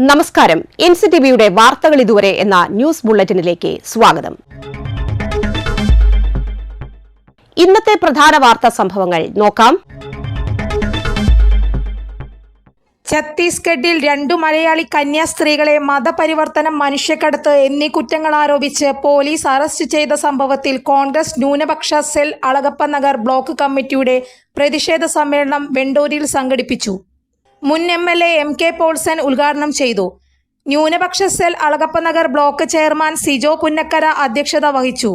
നമസ്കാരം. NCTVയുടെ വാർത്തകൾ ഇതുവരെ എന്ന ന്യൂസ് ബുള്ളറ്റിനിലേക്ക് സ്വാഗതം. ഇന്നത്തെ പ്രധാന വാർത്താ സംഭവങ്ങൾ നോക്കാം. ഛത്തീസ്ഗഡിൽ 2 മലയാളി കന്യാസ്ത്രീകളെ മതപരിവർത്തനം, മനുഷ്യക്കടത്ത് എന്നീ കുറ്റങ്ങൾ ആരോപിച്ച് പോലീസ് അറസ്റ്റ് ചെയ്ത സംഭവത്തിൽ കോൺഗ്രസ് ന്യൂനപക്ഷ സെൽ അളഗപ്പ നഗർ ബ്ലോക്ക് കമ്മിറ്റിയുടെ പ്രതിഷേധ സമ്മേളനം വെണ്ടൂരിൽ സംഘടിപ്പിച്ചു. മുൻ MLA MK പോൾസൺ ഉദ്ഘാടനം ചെയ്തു. ന്യൂനപക്ഷ cell Alagappa Nagar block chairman Sijo Punnakkara അധ്യക്ഷത വഹിച്ചു.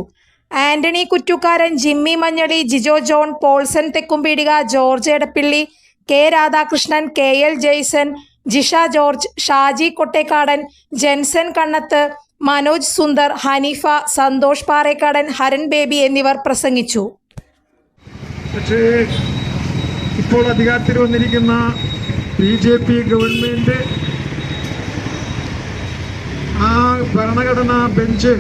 ആന്റണി കുറ്റുകാരൻ, ജിമ്മി മഞ്ഞളി, ജിജോ ജോൺ, പോൾസൺ തെക്കുംപീടിക, ജോർജ് എടപ്പിള്ളി, K രാധാകൃഷ്ണൻ, KL ജെയ്സൺ, ജിഷ ജോർജ്, ഷാജി കൊട്ടേക്കാടൻ, ജെൻസൺ കണ്ണത്ത്, മനോജ് സുന്ദർ, ഹനീഫ, സന്തോഷ് പാറേക്കാടൻ, ഹരൻ ബേബി എന്നിവർ പ്രസംഗിച്ചു. പക്ഷേ ഇപ്പോൾ അധികാരത്തിൽ വന്നിരിക്കുന്ന BJP ഗവൺമെന്റ് ആ ഭരണഘടനാ ബെഞ്ച്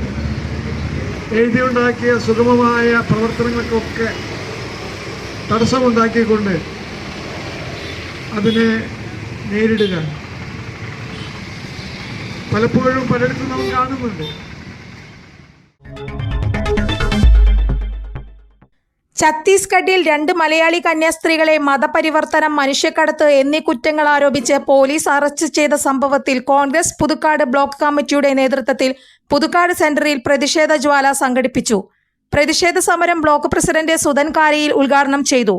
എഴുതിയുണ്ടാക്കിയ സുഗമമായ പ്രവർത്തനങ്ങൾക്കൊക്കെ തടസ്സമുണ്ടാക്കിക്കൊണ്ട് അതിനെ നേരിടുക പലപ്പോഴും പലയിടത്തും നാം കാണുന്നുണ്ട്. ഛത്തീസ്ഗഡിൽ 2 മലയാളി കന്യാസ്ത്രീകളെ മതപരിവർത്തനം, മനുഷ്യക്കടത്ത് എന്നീ കുറ്റങ്ങൾ ആരോപിച്ച് പോലീസ് അറസ്റ്റ് ചെയ്ത സംഭവത്തിൽ കോൺഗ്രസ് പുതുക്കാട് ബ്ലോക്ക് കമ്മിറ്റിയുടെ നേതൃത്വത്തിൽ പുതുക്കാട് സെന്ററിൽ പ്രതിഷേധ ജ്വാല സംഘടിപ്പിച്ചു. പ്രതിഷേധ സമരം ബ്ലോക്ക് പ്രസിഡന്റ് സുധൻ കാരിയിൽ ഉദ്ഘാടനം ചെയ്തു.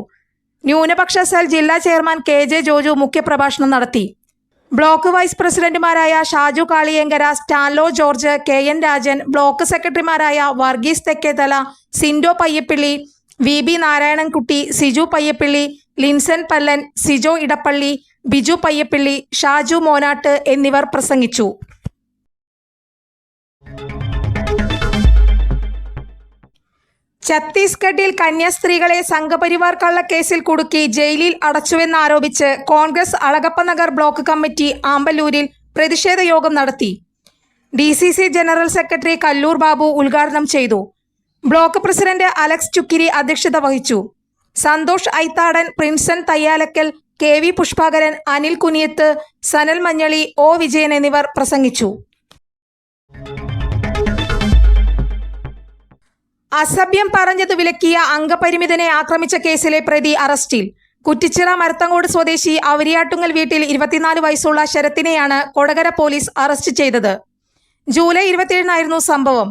ന്യൂനപക്ഷ സെൽ ജില്ലാ ചെയർമാൻ KJ ജോജു മുഖ്യപ്രഭാഷണം നടത്തി. ബ്ലോക്ക് വൈസ് പ്രസിഡന്റുമാരായ ഷാജു കാളിയങ്കര, സ്റ്റാൻലോ ജോർജ്, KN രാജൻ, ബ്ലോക്ക് സെക്രട്ടറിമാരായ വർഗീസ് തെക്കേതല, സിൻഡോ പയ്യപ്പിള്ളി, VB നാരായണൻകുട്ടി, സിജു പയ്യപ്പിള്ളി, ലിൻസൺ പല്ലൻ, സിജോ ഇടപ്പള്ളി, ബിജു പയ്യപ്പിള്ളി, ഷാജു മോനാട്ട് എന്നിവർ പ്രസംഗിച്ചു. ഛത്തീസ്ഗഡിൽ കന്യാസ്ത്രീകളെ സംഘപരിവാർ കള്ളക്കേസിൽ കുടുക്കി ജയിലിൽ അടച്ചുവെന്നാരോപിച്ച് കോൺഗ്രസ് അളഗപ്പ നഗർ ബ്ലോക്ക് കമ്മിറ്റി ആമ്പല്ലൂരിൽ പ്രതിഷേധ യോഗം നടത്തി. DCC general secretary Kallur Babu ഉദ്ഘാടനം ചെയ്തു. ബ്ലോക്ക് പ്രസിഡന്റ് അലക്സ് ചുക്കിരി അധ്യക്ഷത വഹിച്ചു. സന്തോഷ് ഐത്താടൻ, പ്രിൻസൺ തയ്യാലക്കൽ, KV പുഷ്പാകരൻ, അനിൽ കുനിയത്ത്, സനൽ മഞ്ഞളി, O വിജയൻ എന്നിവർ പ്രസംഗിച്ചു. അസഭ്യം പറഞ്ഞത് വിലക്കിയ അംഗപരിമിതനെ ആക്രമിച്ച കേസിലെ പ്രതി അറസ്റ്റിൽ. കുറ്റിച്ചിറ മരത്തങ്കോട് സ്വദേശി അവരിയാട്ടുങ്ങൽ വീട്ടിൽ 24 വയസ്സുള്ള ശരത്തിനെയാണ് കൊടകര പോലീസ് അറസ്റ്റ് ചെയ്തത്. ജൂലൈ 27 സംഭവം.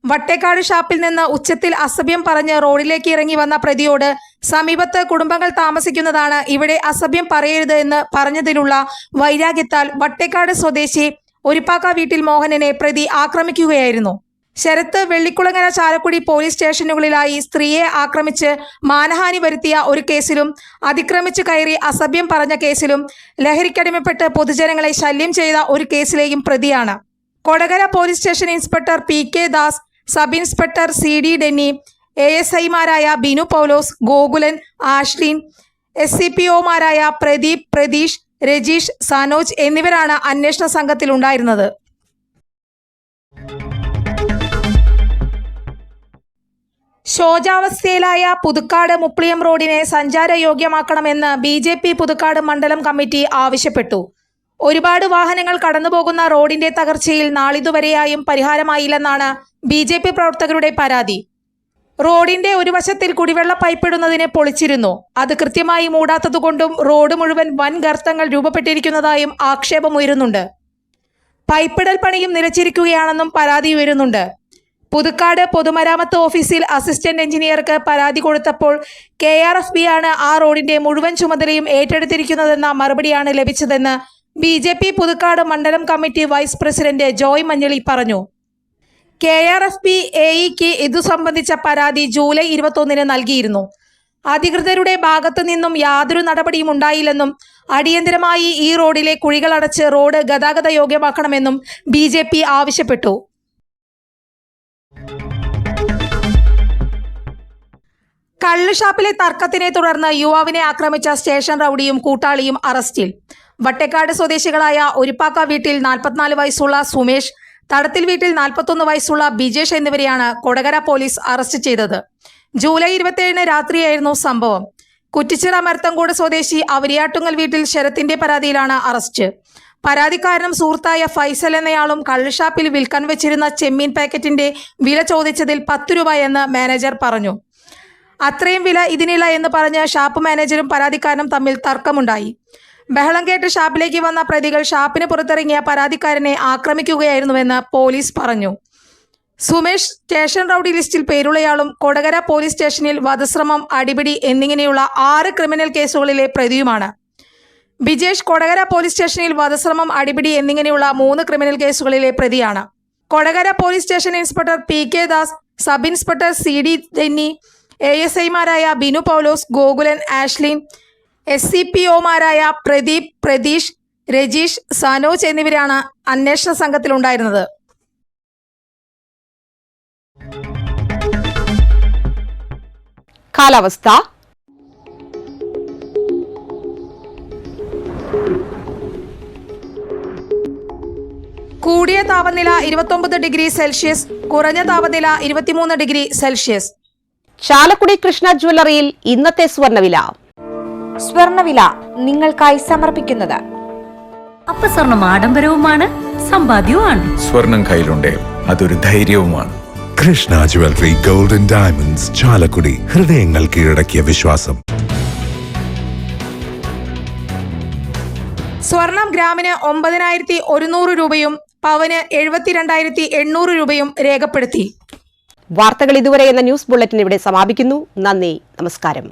വട്ടേക്കാട് ഷാപ്പിൽ നിന്ന് ഉച്ചത്തിൽ അസഭ്യം പറഞ്ഞ് റോഡിലേക്ക് ഇറങ്ങി വന്ന പ്രതിയോട് സമീപത്ത് കുടുംബങ്ങൾ താമസിക്കുന്നതാണ്, ഇവിടെ അസഭ്യം പറയരുത് എന്ന് പറഞ്ഞതിലുള്ള വൈരാഗ്യത്താൽ വട്ടേക്കാട് സ്വദേശി ഒരിപ്പാക്ക വീട്ടിൽ മോഹനനെ പ്രതി ആക്രമിക്കുകയായിരുന്നു. ശരത്ത് വെള്ളിക്കുളങ്ങര, ചാലക്കുടി പോലീസ് സ്റ്റേഷനുകളിലായി സ്ത്രീയെ ആക്രമിച്ച് മാനഹാനി വരുത്തിയ ഒരു കേസിലും അതിക്രമിച്ച് കയറി അസഭ്യം പറഞ്ഞ കേസിലും ലഹരിക്കടിമപ്പെട്ട് പൊതുജനങ്ങളെ ശല്യം ചെയ്ത ഒരു കേസിലെയും പ്രതിയാണ്. Kodakara police station inspector PK Das, sub inspector CD Denny, ASIമാരായ ബിനു പൗലോസ്, ഗോകുലൻ, ആഷ്ലിൻ, SCPOമാരായ പ്രദീപ്, പ്രതീഷ്, രജീഷ്, സനോജ് എന്നിവരാണ് അന്വേഷണ സംഘത്തിലുണ്ടായിരുന്നത്. ശോചാവസ്ഥയിലായ പുതുക്കാട് മുപ്ലിയം റോഡിനെ സഞ്ചാരയോഗ്യമാക്കണമെന്ന് BJP പുതുക്കാട് മണ്ഡലം കമ്മിറ്റി ആവശ്യപ്പെട്ടു. ഒരുപാട് വാഹനങ്ങൾ കടന്നുപോകുന്ന റോഡിന്റെ തകർച്ചയിൽ നാളിതുവരെയായും പരിഹാരമായില്ലെന്നാണ് BJP പ്രവർത്തകരുടെ പരാതി. റോഡിന്റെ ഒരു വശത്തിൽ കുടിവെള്ള പൈപ്പിടുന്നതിന് പൊളിച്ചിരുന്നു. അത് കൃത്യമായി മൂടാത്തതുകൊണ്ടും റോഡ് മുഴുവൻ വൻ ഗർത്തങ്ങൾ രൂപപ്പെട്ടിരിക്കുന്നതായും ആക്ഷേപമുയരുന്നുണ്ട്. പൈപ്പിടൽ പണിയും നിലച്ചിരിക്കുകയാണെന്നും പരാതി ഉയരുന്നുണ്ട്. പുതുക്കാട് പൊതുമരാമത്ത് ഓഫീസിൽ അസിസ്റ്റന്റ് എഞ്ചിനീയർക്ക് പരാതി കൊടുത്തപ്പോൾ KRFB ആണ് ആ റോഡിന്റെ മുഴുവൻ ചുമതലയും ഏറ്റെടുത്തിരിക്കുന്നതെന്ന മറുപടിയാണ് ലഭിച്ചതെന്ന് BJP പുതുക്കാട് മണ്ഡലം committee vice president Joy Manjali പറഞ്ഞു. KRFB AEക്ക് ഇതു സംബന്ധിച്ച പരാതി ജൂലൈ 21 നൽകിയിരുന്നു. അധികൃതരുടെ ഭാഗത്തു നിന്നും യാതൊരു നടപടിയും ഉണ്ടായില്ലെന്നും അടിയന്തരമായി ഈ റോഡിലെ കുഴികൾ അടച്ച് റോഡ് ഗതാഗത യോഗ്യമാക്കണമെന്നും BJP ആവശ്യപ്പെട്ടു. കള്ളുഷാപ്പിലെ തർക്കത്തിനെ തുടർന്ന് യുവാവിനെ ആക്രമിച്ച സ്റ്റേഷൻ റൌഡിയും കൂട്ടാളിയും അറസ്റ്റിൽ. വട്ടേക്കാട് സ്വദേശികളായ ഒരിപ്പാക്ക വീട്ടിൽ 44 വയസ്സുള്ള സുമേഷ്, തടത്തിൽ വീട്ടിൽ 41 വയസ്സുള്ള ബിജേഷ് എന്നിവരെയാണ് കൊടകര പോലീസ് അറസ്റ്റ് ചെയ്തത്. ജൂലൈ 27 രാത്രിയായിരുന്നു സംഭവം. കുറ്റിച്ചിറ മരത്തങ്കോട് സ്വദേശി അവരിയാട്ടുങ്ങൽ വീട്ടിൽ ശരത്തിന്റെ പരാതിയിലാണ് അറസ്റ്റ്. പരാതിക്കാരനും സുഹൃത്തായ ഫൈസൽ എന്നയാളും കള്ളുഷാപ്പിൽ വിൽക്കാൻ വെച്ചിരുന്ന ചെമ്മീൻ പാക്കറ്റിന്റെ വില ചോദിച്ചതിൽ 10 രൂപ എന്ന് മാനേജർ പറഞ്ഞു. അത്രയും വില ഇതിനില്ല എന്ന് പറഞ്ഞ് ഷാപ്പ് മാനേജരും പരാതിക്കാരനും തമ്മിൽ തർക്കമുണ്ടായി. ബഹളം കേട്ട് ഷാപ്പിലേക്ക് വന്ന പ്രതികൾ ഷാപ്പിന് പുറത്തിറങ്ങിയ പരാതിക്കാരനെ ആക്രമിക്കുകയായിരുന്നുവെന്ന് പോലീസ് പറഞ്ഞു. സുമേഷ് സ്റ്റേഷൻ റൌഡി ലിസ്റ്റിൽ പേരുള്ളയാളും കൊടകര പോലീസ് സ്റ്റേഷനിൽ വധശ്രമം, അടിപിടി എന്നിങ്ങനെയുള്ള 6 ക്രിമിനൽ കേസുകളിലെ പ്രതിയുമാണ്. ബിജേഷ് കൊടകര പോലീസ് സ്റ്റേഷനിൽ വധശ്രമം, അടിപിടി എന്നിങ്ങനെയുള്ള 3 ക്രിമിനൽ കേസുകളിലെ പ്രതിയാണ്. Kodakara police station inspector PK Das, sub inspector CD Denny, ASIമാരായ ബിനു പൗലോസ്, ഗോകുലൻ, ആഷ്ലിൻ, SCPOമാരായ പ്രദീപ്, പ്രതീഷ്, രജീഷ്, സനോജ് എന്നിവരാണ് അന്വേഷണ സംഘത്തിലുണ്ടായിരുന്നത്. കാലാവസ്ഥ. കൂടിയ താപനില 29 ഡിഗ്രി സെൽഷ്യസ്, കുറഞ്ഞ താപനില 23 ഡിഗ്രി സെൽഷ്യസ്. ചാലക്കുടി കൃഷ്ണ ജ്വല്ലറിയിൽ ഇന്നത്തെ സ്വർണ്ണവില. സ്വർണ്ണവില നിങ്ങൾക്കായി സമർപ്പിക്കുന്നത് അപ്പസ്വർണം ആഡംബരവുമാണ്, സമ്പാദ്യവുമാണ്. സ്വർണം കയ്യിലുണ്ടേ അതൊരു ധൈര്യവുമാണ്. Krishna jewellery golden diamonds, Chalakudy. ഹൃദയങ്ങൾ കീഴടക്കിയ വിശ്വാസം. സ്വർണം ഗ്രാമിന് 9,100 രൂപയും പവന് 72,800 രൂപയും രേഖപ്പെടുത്തി. വാർത്തകൾ ഇതുവരെ എന്ന ന്യൂസ് ബുള്ളറ്റിൻ ഇവിടെ സമാപിക്കുന്നു. നന്ദി, നമസ്കാരം.